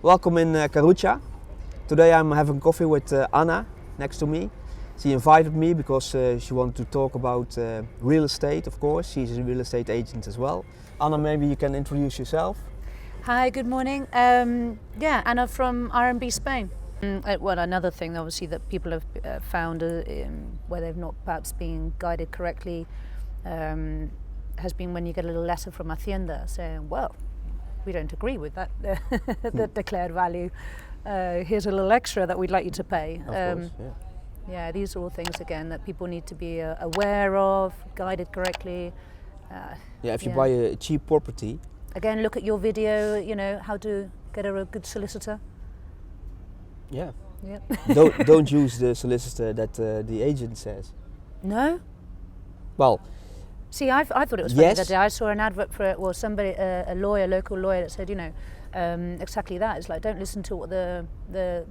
Welcome in Karucha. Today I'm having coffee with Anna next to me. She invited me because she wanted to talk about real estate, of course. She's a real estate agent as well. Anna, maybe you can introduce yourself. Hi, good morning. Anna from R&B Spain. Well, another thing obviously that people have found where they've not perhaps been guided correctly has been when you get a little letter from Hacienda saying, well, we don't agree with that, the declared value. Here's a little extra that we'd like you to pay. Of course, yeah. Yeah, these are all things, again, that people need to be aware of, guided correctly. If you buy a cheap property. Again, look at your video, you know, how to get a good solicitor. Yeah. Yep. don't use the solicitor that the agent says. No? Well, see, I thought it was funny yes. that day. I saw an advert for it, well, somebody, a lawyer, local lawyer, that said, you know, exactly that. It's like, don't listen to what the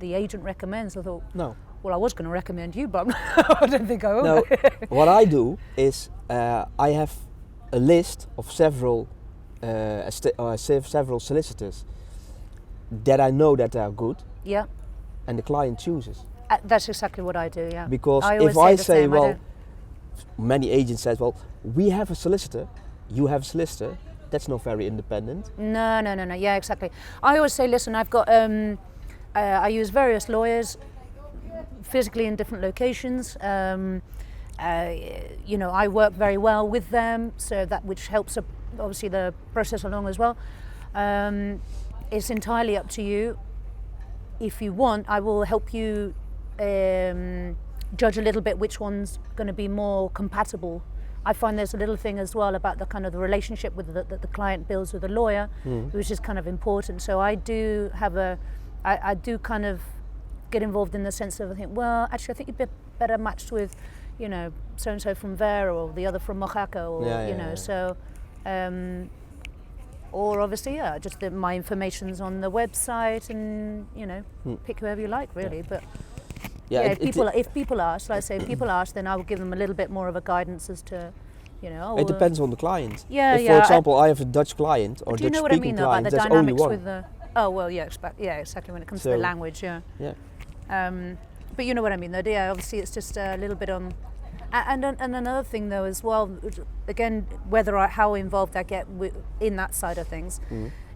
agent recommends. I thought, no. Well, I was going to recommend you, but I don't think I will. No, what I do is I have a list of several solicitors that I know that are good. Yeah. And the client chooses. That's exactly what I do, yeah. Because if I say, well, many agents says, well, we have a solicitor, you have a solicitor, that's not very independent. No, yeah, exactly. I always say, listen, I've got, I use various lawyers, physically in different locations. You know, I work very well with them, so that which helps obviously the process along as well. It's entirely up to you. If you want, I will help you judge a little bit which one's going to be more compatible. I find there's a little thing as well about the kind of the relationship with that the client builds with the lawyer, which is kind of important. So I do have I do kind of get involved in the sense of, I think, well, actually I think you'd be better matched with, you know, so-and-so from Vera or the other from Mojaca, or, you know, so, or obviously, just my information's on the website, and, you know, pick whoever you like, really, but if people ask, like I say, if people ask, then I will give them a little bit more of a guidance as to, you know. It depends on the client. If, for example, I have a Dutch client or Dutch speaking client, there's only one. Do you know what I mean, though, about the dynamics with the, oh, well, yeah, exactly, when it comes to the language, yeah. But you know what I mean, though, yeah, obviously it's just a little bit on, and another thing, though, as well, again, how involved I get in that side of things,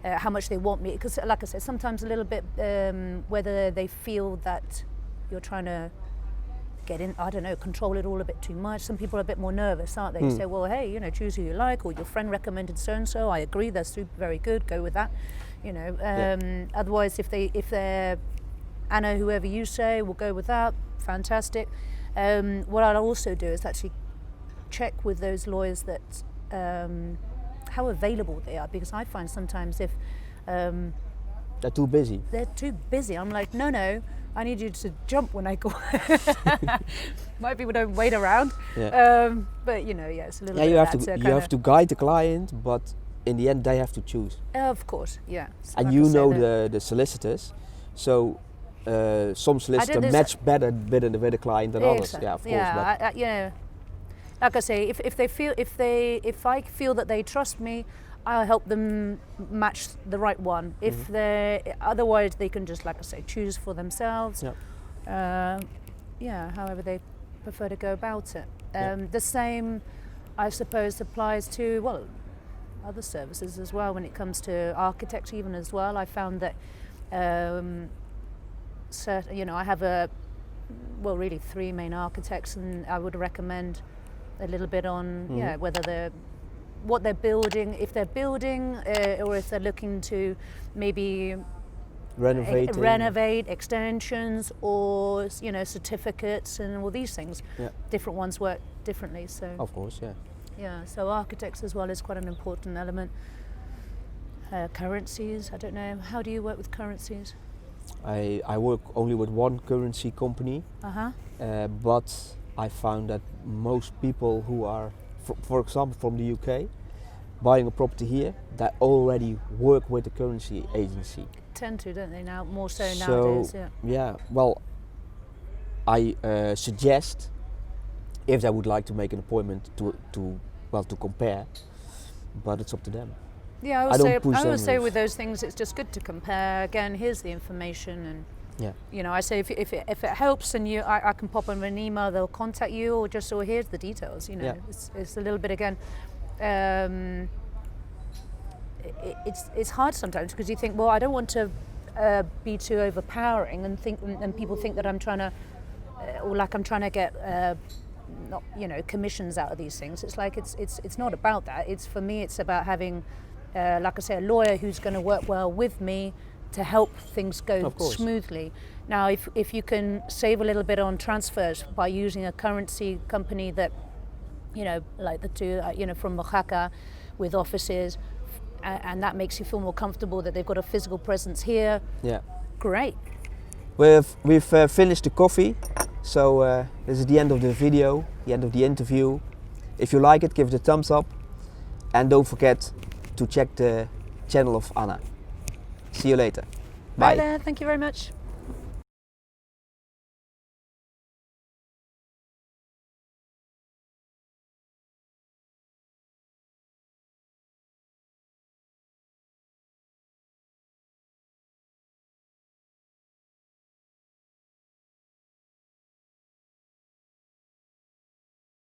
how much they want me, because like I said, sometimes a little bit, whether they feel that you're trying to get in, I don't know, control it all a bit too much. Some people are a bit more nervous, aren't they? You say, well, hey, you know, choose who you like, or your friend recommended so-and-so, I agree, they're very good, go with that, you know. Otherwise, if they're Anna, whoever you say, we'll go with that, fantastic. What I'll also do is actually check with those lawyers that how available they are, because I find sometimes if they're too busy. I'm like, no, I need you to jump when I call. My people don't wait around. But you know, it's a little bit. You have to guide the client, but in the end they have to choose. Of course, yeah. So and like you know the solicitors, so some solicitors match better with the client than others. Yeah, of course. Yeah, you know, like I say, if I feel that they trust me, I'll help them match the right one. If otherwise, they can just, like I say, choose for themselves. However they prefer to go about it. The same, I suppose, applies to, well, other services as well. When it comes to architects, even as well, I found that, you know, I have really 3 main architects, and I would recommend a little bit on whether what they're building, if they're building, or if they're looking to maybe renovate, extensions, or, you know, certificates and all these things. Different ones work differently. So of course, so architects as well is quite an important element. Currencies, I don't know, how do you work with currencies? I work only with one currency company, but I found that most people who are, for example, from the UK, buying a property here, they already work with the currency agency. Tend to, don't they, now, more so nowadays? Well, I suggest, if they would like to make an appointment to compare, but it's up to them. Yeah, I don't push I always say them with those things, it's just good to compare. Again, here's the information, and yeah, you know, I say if it helps, and I can pop them an email, they'll contact you, or just here's the details. You know, yeah. it's a little bit again. It's hard sometimes because you think, well, I don't want to be too overpowering, and people think that I'm trying to, or like I'm trying to get. Not, you know, commissions out of these things. It's like it's not about that. It's, for me, it's about having, like I say, a lawyer who's going to work well with me to help things go smoothly. Now, if you can save a little bit on transfers by using a currency company that, you know, like the two, you know, from Oaxaca, with offices, and that makes you feel more comfortable that they've got a physical presence here. Yeah. Great. We've finished the coffee. So this is the end of the video, the end of the interview. If you like it, give it a thumbs up, and don't forget to check the channel of Anna. See you later. Bye. Bye there, thank you very much.